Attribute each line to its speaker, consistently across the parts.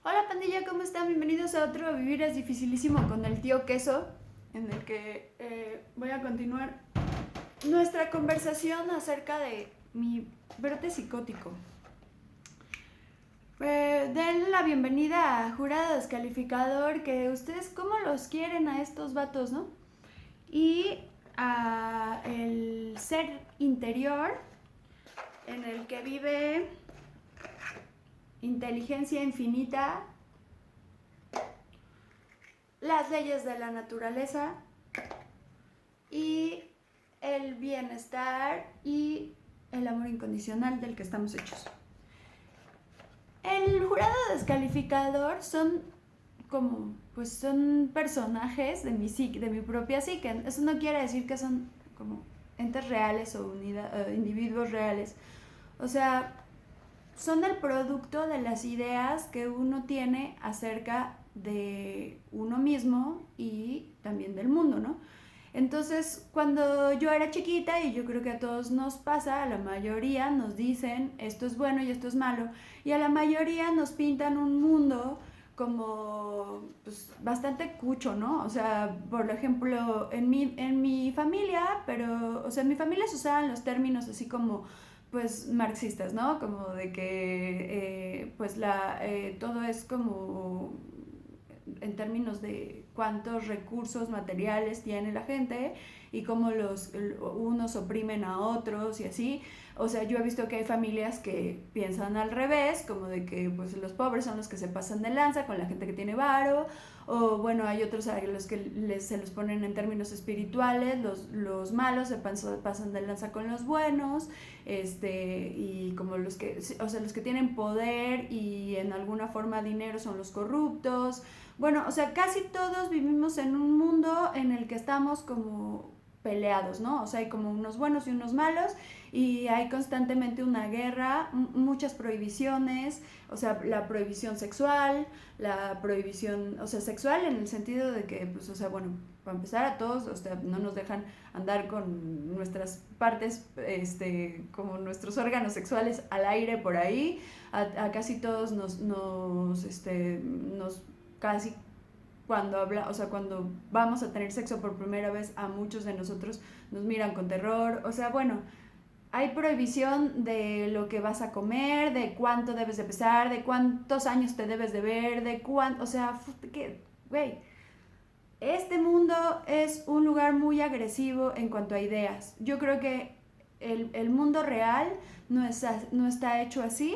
Speaker 1: Hola pandilla, ¿cómo están? Bienvenidos a otro Vivir es Dificilísimo con el tío Queso, en el que voy a continuar nuestra conversación acerca de mi brote psicótico. Den la bienvenida a Jurado Descalificador, que ustedes cómo los quieren a estos vatos, ¿no? Y a el ser interior en el que vive inteligencia infinita, las leyes de la naturaleza y el bienestar y el amor incondicional del que estamos hechos. El jurado descalificador son como, pues son personajes de mi propia psique. Eso no quiere decir que son como entes reales o individuos reales. O sea, son el producto de las ideas que uno tiene acerca de uno mismo y también del mundo, ¿no? Entonces, cuando yo era chiquita, y yo creo que a todos nos pasa, a la mayoría nos dicen esto es bueno y esto es malo, y a la mayoría nos pintan un mundo como pues, bastante cucho, ¿no? O sea, por ejemplo, en mi familia, pero, o sea, en mi familia se usaban los términos así como pues marxistas, ¿no? Como de que pues todo es como en términos de cuántos recursos materiales tiene la gente y cómo unos oprimen a otros y así. O sea, yo he visto que hay familias que piensan al revés, como de que pues los pobres son los que se pasan de lanza con la gente que tiene varo, o bueno, hay otros a los que se los ponen en términos espirituales, los malos se pasan de lanza con los buenos, y como o sea, los que tienen poder y en alguna forma dinero son los corruptos. Bueno, o sea, casi todos vivimos en un mundo en el que estamos como peleados, ¿no? O sea, hay como unos buenos y unos malos y hay constantemente una guerra, muchas prohibiciones, o sea, la prohibición sexual, la prohibición, o sea, sexual en el sentido de que, pues, o sea, bueno, para empezar a todos, o sea, no nos dejan andar con nuestras partes, como nuestros órganos sexuales al aire por ahí, a casi todos nos casi o sea, cuando vamos a tener sexo por primera vez, a muchos de nosotros nos miran con terror. O sea, bueno, hay prohibición de lo que vas a comer, de cuánto debes de pesar, de cuántos años te debes de ver, de cuánto, o sea, que, güey, este mundo es un lugar muy agresivo en cuanto a ideas. Yo creo que el mundo real no está hecho así,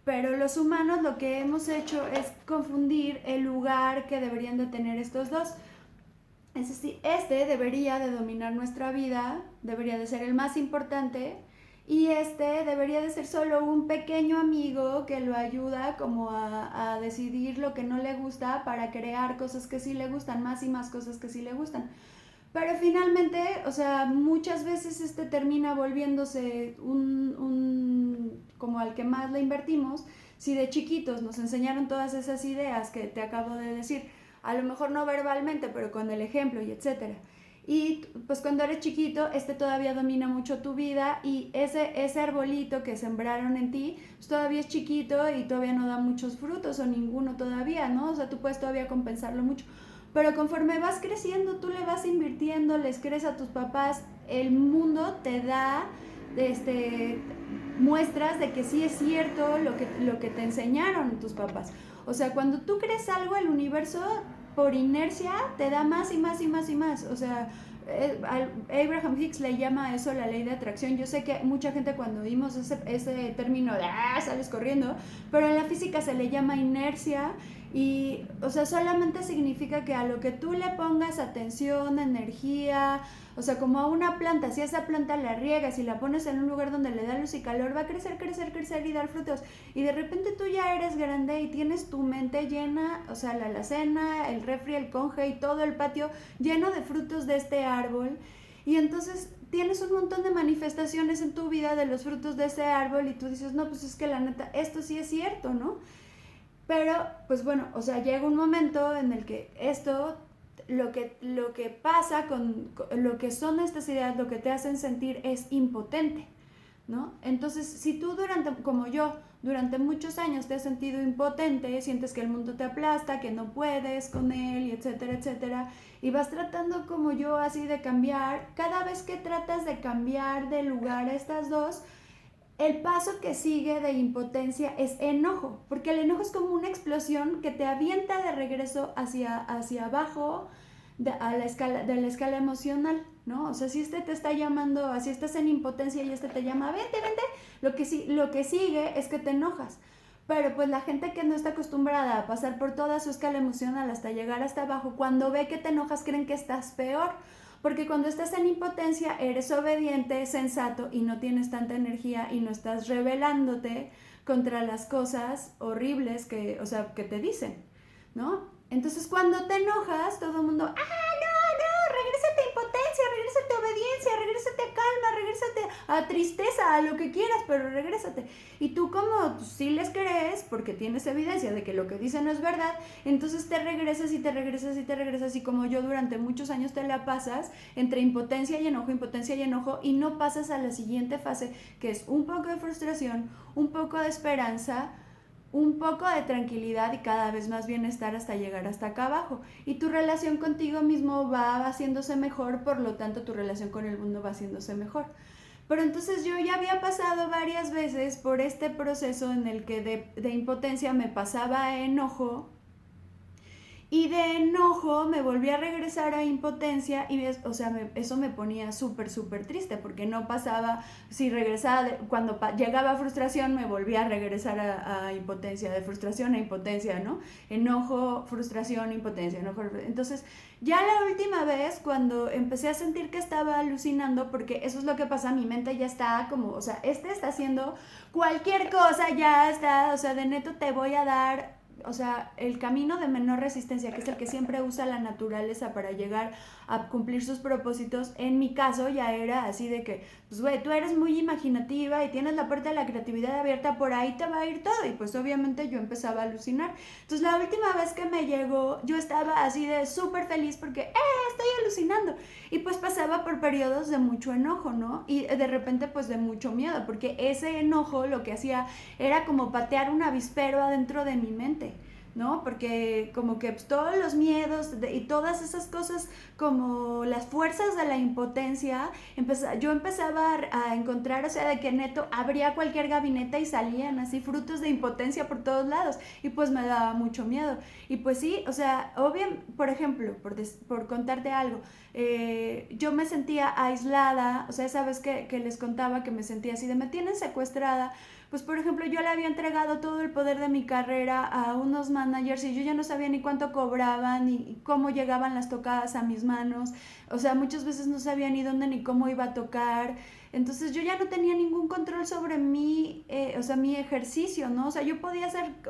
Speaker 1: pero los humanos lo que hemos hecho es confundir el lugar que deberían de tener estos dos. Es decir, debería de dominar nuestra vida, debería de ser el más importante, y debería de ser solo un pequeño amigo que lo ayuda como a decidir lo que no le gusta para crear cosas que sí le gustan, más y más cosas que sí le gustan. Pero finalmente, o sea, muchas veces termina volviéndose como al que más le invertimos. Si de chiquitos nos enseñaron todas esas ideas que te acabo de decir, a lo mejor no verbalmente, pero con el ejemplo y etcétera. Y pues cuando eres chiquito, todavía domina mucho tu vida y ese arbolito que sembraron en ti, pues todavía es chiquito y todavía no da muchos frutos o ninguno todavía, ¿no? O sea, tú puedes todavía compensarlo mucho. Pero conforme vas creciendo, tú le vas invirtiendo, les crees a tus papás, el mundo te da este, muestras de que sí es cierto lo que te enseñaron tus papás. O sea, cuando tú crees algo, el universo por inercia te da más y más y más y más. O sea, Abraham Hicks le llama a eso la ley de atracción. Yo sé que mucha gente cuando oímos ese término de sales corriendo, pero en la física se le llama inercia. Y, o sea, solamente significa que a lo que tú le pongas atención, energía, o sea, como a una planta, si esa planta la riegas y la pones en un lugar donde le da luz y calor, va a crecer, crecer, crecer y dar frutos. Y de repente tú ya eres grande y tienes tu mente llena, o sea, la alacena, el refri, el conge y todo el patio lleno de frutos de este árbol. Y entonces tienes un montón de manifestaciones en tu vida de los frutos de ese árbol y tú dices, no, pues es que la neta, esto sí es cierto, ¿no? Pero, pues bueno, o sea, llega un momento en el que lo que pasa con lo que son estas ideas, lo que te hacen sentir es impotente, ¿no? Entonces, si tú como yo, durante muchos años te has sentido impotente, sientes que el mundo te aplasta, que no puedes con él, y etcétera, etcétera, y vas tratando como yo así de cambiar. Cada vez que tratas de cambiar de lugar a estas dos, el paso que sigue de impotencia es enojo, porque el enojo es como una explosión que te avienta de regreso hacia abajo de la escala emocional, ¿no? O sea, si te está llamando, si estás en impotencia y te llama, vente, vente, lo que sigue es que te enojas. Pero pues la gente que no está acostumbrada a pasar por toda su escala emocional hasta llegar hasta abajo, cuando ve que te enojas creen que estás peor. Porque cuando estás en impotencia eres obediente, sensato y no tienes tanta energía y no estás rebelándote contra las cosas horribles que te dicen, ¿no? Entonces cuando te enojas, todo el mundo, regrésate a impotencia, regrésate a obediencia, regrésate a calma, regrésate a tristeza, a lo que quieras, pero regrésate. Y tú como sí les crees, porque tienes evidencia de que lo que dicen no es verdad, entonces te regresas y te regresas y te regresas, y como yo durante muchos años te la pasas entre impotencia y enojo, y no pasas a la siguiente fase, que es un poco de frustración, un poco de esperanza, un poco de tranquilidad y cada vez más bienestar hasta llegar hasta acá abajo. Y tu relación contigo mismo va haciéndose mejor, por lo tanto tu relación con el mundo va haciéndose mejor. Pero entonces yo ya había pasado varias veces por este proceso en el que de impotencia me pasaba a enojo, y de enojo me volví a regresar a impotencia y eso me ponía súper, súper triste, porque no pasaba, si regresaba, cuando llegaba frustración me volvía a regresar a impotencia, de frustración a impotencia, ¿no? Enojo, frustración, impotencia, enojo. Entonces ya la última vez cuando empecé a sentir que estaba alucinando, porque eso es lo que pasa, mi mente ya está como, está haciendo cualquier cosa, ya está, de neto te voy a dar el camino de menor resistencia, que es el que siempre usa la naturaleza para llegar a cumplir sus propósitos. En mi caso ya era así de que, pues güey, tú eres muy imaginativa y tienes la puerta de la creatividad abierta, por ahí te va a ir todo. Y pues obviamente yo empezaba a alucinar. Entonces la última vez que me llegó, yo estaba así de súper feliz porque, estoy alucinando. Y pues pasaba por periodos de mucho enojo, ¿no? Y de repente pues de mucho miedo, porque ese enojo lo que hacía era como patear un avispero adentro de mi mente, ¿no? Porque como que pues, todos los miedos y todas esas cosas, como las fuerzas de la impotencia, yo empezaba a encontrar, de que neto abría cualquier gabinete y salían así frutos de impotencia por todos lados, y pues me daba mucho miedo. Y pues sí, obvio, por ejemplo, por contarte algo, yo me sentía aislada, esa vez que les contaba que me sentía así de me tienen secuestrada. Pues por ejemplo yo le había entregado todo el poder de mi carrera a unos managers y yo ya no sabía ni cuánto cobraban ni cómo llegaban las tocadas a mis manos, muchas veces no sabía ni dónde ni cómo iba a tocar. Entonces yo ya no tenía ningún control sobre mí, mi ejercicio, ¿no?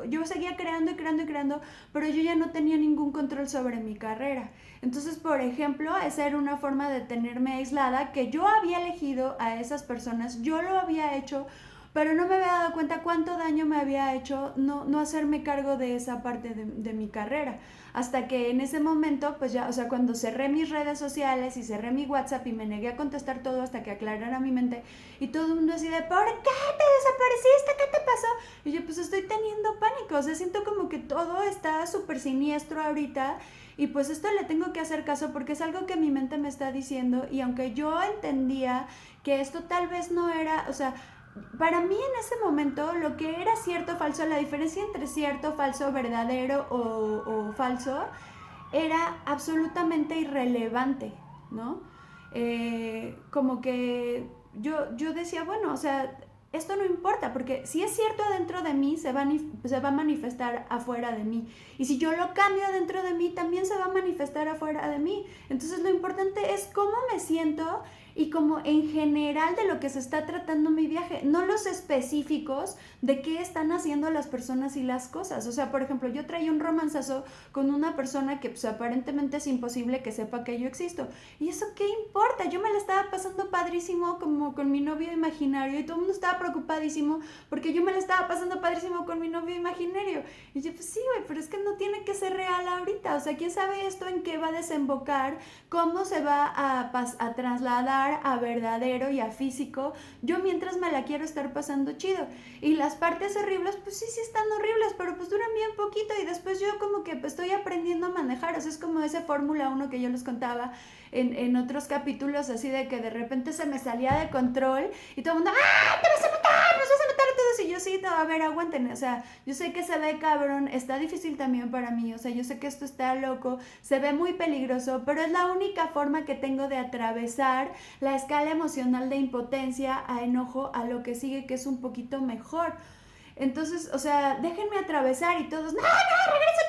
Speaker 1: Yo seguía creando y creando y creando, pero yo ya no tenía ningún control sobre mi carrera. Entonces, por ejemplo, esa era una forma de tenerme aislada, que yo había elegido a esas personas, yo lo había hecho, pero no me había dado cuenta cuánto daño me había hecho no hacerme cargo de esa parte de mi carrera. Hasta que en ese momento, pues ya, cuando cerré mis redes sociales y cerré mi WhatsApp y me negué a contestar todo hasta que aclarara mi mente, y todo el mundo así de, ¿por qué te desapareciste? ¿Qué te pasó? Y yo, pues estoy teniendo pánico, siento como que todo está súper siniestro ahorita, y pues esto le tengo que hacer caso porque es algo que mi mente me está diciendo, y aunque yo entendía que esto tal vez no era, para mí en ese momento lo que era cierto o falso, la diferencia entre cierto, falso, verdadero o falso, era absolutamente irrelevante, ¿no? Como que yo decía, bueno, esto no importa, porque si es cierto adentro de mí, se va a manifestar afuera de mí. Y si yo lo cambio adentro de mí, también se va a manifestar afuera de mí. Entonces lo importante es cómo me siento y como en general de lo que se está tratando mi viaje, no los específicos de qué están haciendo las personas y las cosas. Por ejemplo, yo traía un romanzazo con una persona que pues aparentemente es imposible que sepa que yo existo. ¿Y eso qué importa? Yo me la estaba pasando padrísimo como con mi novio imaginario, y todo el mundo estaba preocupadísimo porque yo me la estaba pasando padrísimo con mi novio imaginario. Y yo, pues sí, güey, pero es que no tiene que ser real ahorita. ¿Quién sabe esto en qué va a desembocar? ¿Cómo se va a trasladar pasar a verdadero y a físico, yo mientras me la quiero estar pasando chido. Y las partes horribles, pues sí están horribles, pero pues duran bien poquito y después yo como que pues, estoy aprendiendo a manejar. O sea, es como ese Fórmula 1 que yo les contaba en otros capítulos, así de que de repente se me salía de control y todo el mundo, ¡ah, te vas a matar! ¡Nos vas a matar a todos! Y yo, sí, no, a ver, aguanten. O sea, yo sé que se ve cabrón, está difícil también para mí. O sea, yo sé que esto está loco, se ve muy peligroso, pero es la única forma que tengo de atravesar la escala emocional de impotencia a enojo a lo que sigue, que es un poquito mejor. Entonces, o sea, déjenme atravesar y todos, no, regrésate.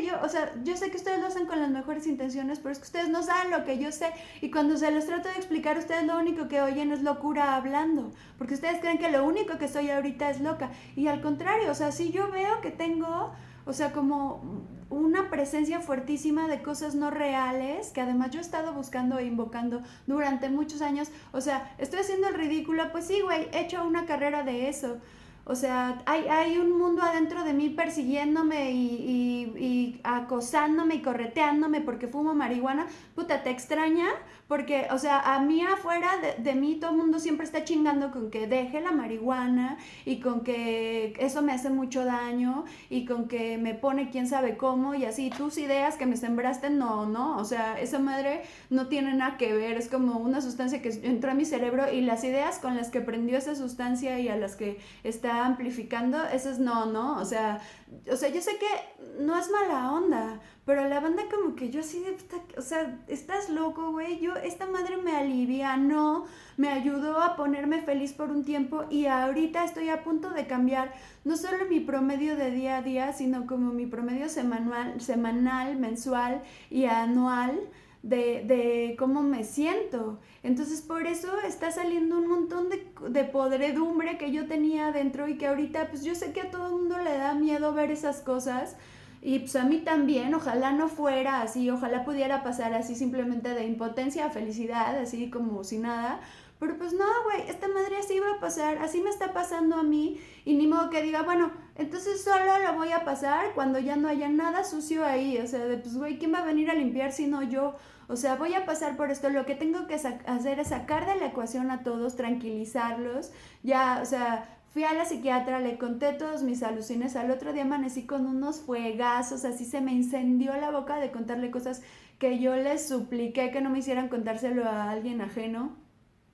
Speaker 1: Yo, o sea, yo sé que ustedes lo hacen con las mejores intenciones, pero es que ustedes no saben lo que yo sé. Y cuando se los trato de explicar, ustedes lo único que oyen es locura hablando. Porque ustedes creen que lo único que soy ahorita es loca. Y al contrario, o sea, si yo veo que tengo, o sea, como una presencia fuertísima de cosas no reales, que además yo he estado buscando e invocando durante muchos años. O sea, estoy haciendo el ridículo, pues sí, güey, he hecho una carrera de eso. O sea, hay un mundo adentro de mí persiguiéndome y acosándome y correteándome porque fumo marihuana. Puta, ¿te extraña? Porque, o sea, a mí afuera de mí todo el mundo siempre está chingando con que deje la marihuana y con que eso me hace mucho daño y con que me pone quién sabe cómo y así. Tus ideas que me sembraste, no. O sea, esa madre no tiene nada que ver. Es como una sustancia que entró a mi cerebro y las ideas con las que prendió esa sustancia y a las que está amplificando, eso es no, o sea, yo sé que no es mala onda, pero la banda como que yo así de, o sea, estás loco, güey, esta madre me alivianó, me ayudó a ponerme feliz por un tiempo y ahorita estoy a punto de cambiar no solo mi promedio de día a día, sino como mi promedio semanal, mensual y anual de cómo me siento. Entonces por eso está saliendo un montón de podredumbre que yo tenía adentro y que ahorita pues yo sé que a todo el mundo le da miedo ver esas cosas y pues a mí también, ojalá no fuera así, ojalá pudiera pasar así simplemente de impotencia a felicidad, así como si nada. Pero pues no, güey, esta madre así va a pasar, así me está pasando a mí y ni modo que diga, bueno, entonces solo lo voy a pasar cuando ya no haya nada sucio ahí, o sea, de, pues güey, ¿quién va a venir a limpiar si no yo? O sea, voy a pasar por esto, lo que tengo que hacer es sacar de la ecuación a todos, tranquilizarlos, ya, o sea, fui a la psiquiatra, le conté todos mis alucines, al otro día amanecí con unos fuegazos, así se me incendió la boca de contarle cosas que yo les supliqué que no me hicieran contárselo a alguien ajeno.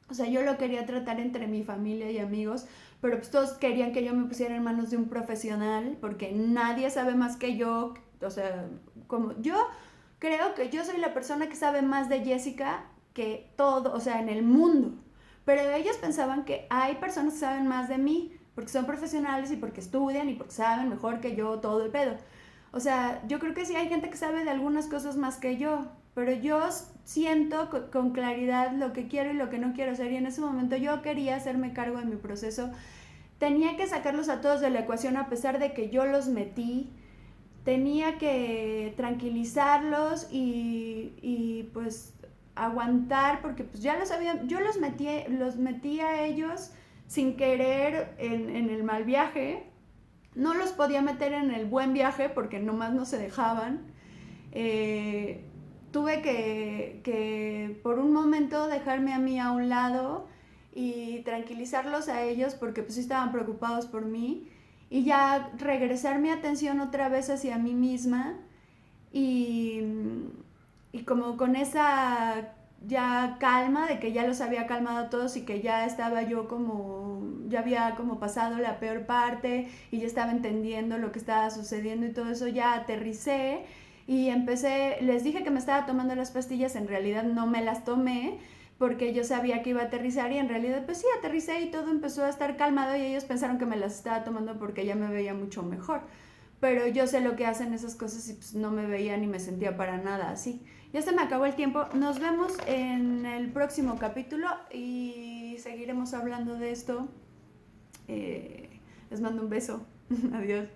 Speaker 1: O sea, yo lo quería tratar entre mi familia y amigos, pero pues todos querían que yo me pusiera en manos de un profesional, porque nadie sabe más que yo. O sea, como yo creo que yo soy la persona que sabe más de Jessica que todo, o sea, en el mundo. Pero ellos pensaban que hay personas que saben más de mí, porque son profesionales y porque estudian y porque saben mejor que yo todo el pedo. O sea, yo creo que sí hay gente que sabe de algunas cosas más que yo, pero yo siento con claridad lo que quiero y lo que no quiero hacer y en ese momento yo quería hacerme cargo de mi proceso. Tenía que sacarlos a todos de la ecuación a pesar de que yo los metí. Tenía que tranquilizarlos y pues aguantar porque pues ya los había, yo los metí a ellos sin querer en el mal viaje. No los podía meter en el buen viaje porque nomás no se dejaban. Tuve que por un momento dejarme a mí a un lado y tranquilizarlos a ellos porque pues sí estaban preocupados por mí y ya regresar mi atención otra vez hacia mí misma y, y como con esa ya calma de que ya los había calmado a todos y que ya estaba yo como, ya había como pasado la peor parte y ya estaba entendiendo lo que estaba sucediendo y todo eso, ya aterricé y empecé, les dije que me estaba tomando las pastillas, en realidad no me las tomé porque yo sabía que iba a aterrizar y en realidad pues sí, aterricé y todo empezó a estar calmado y ellos pensaron que me las estaba tomando porque ya me veía mucho mejor. Pero yo sé lo que hacen esas cosas y pues no me veía ni me sentía para nada así. Ya se me acabó el tiempo. Nos vemos en el próximo capítulo y seguiremos hablando de esto. Les mando un beso. Adiós.